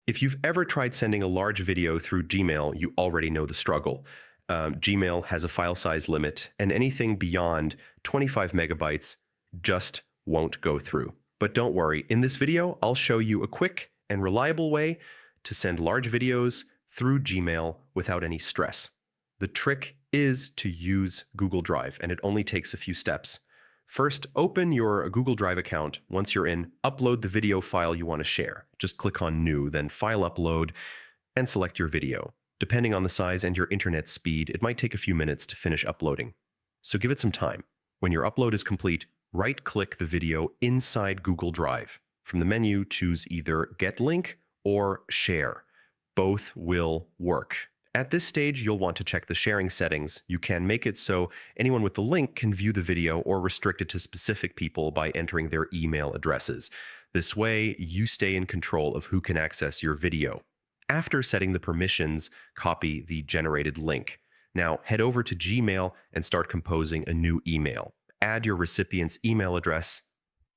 If you've ever tried sending a large video through Gmail, you already know the struggle. Gmail has a file size limit, and anything beyond 25 megabytes just won't go through. But don't worry, in this video, I'll show you a quick and reliable way to send large videos through Gmail without any stress. The trick is to use Google Drive, and it only takes a few steps. First, open your Google Drive account. Once you're in, upload the video file you want to share. Just click on New, then File Upload, and select your video. Depending on the size and your internet speed, it might take a few minutes to finish uploading. So give it some time. When your upload is complete, right-click the video inside Google Drive. From the menu, choose either Get Link or Share. Both will work. At this stage, you'll want to check the sharing settings. You can make it so anyone with the link can view the video or restrict it to specific people by entering their email addresses. This way, you stay in control of who can access your video. After setting the permissions, copy the generated link. Now, head over to Gmail and start composing a new email. Add your recipient's email address,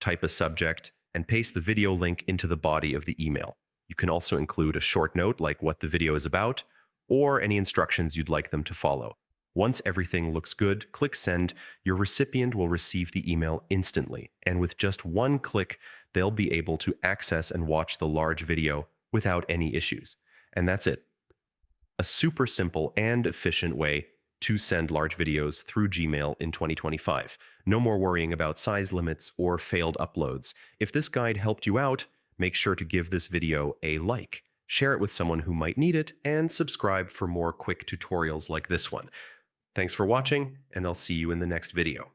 type a subject, and paste the video link into the body of the email. You can also include a short note like what the video is about, or any instructions you'd like them to follow. Once everything looks good, click Send. Your recipient will receive the email instantly, and with just one click, they'll be able to access and watch the large video without any issues. And that's it. A super simple and efficient way to send large videos through Gmail in 2025. No more worrying about size limits or failed uploads. If this guide helped you out, make sure to give this video a like. Share it with someone who might need it, and subscribe for more quick tutorials like this one. Thanks for watching, and I'll see you in the next video.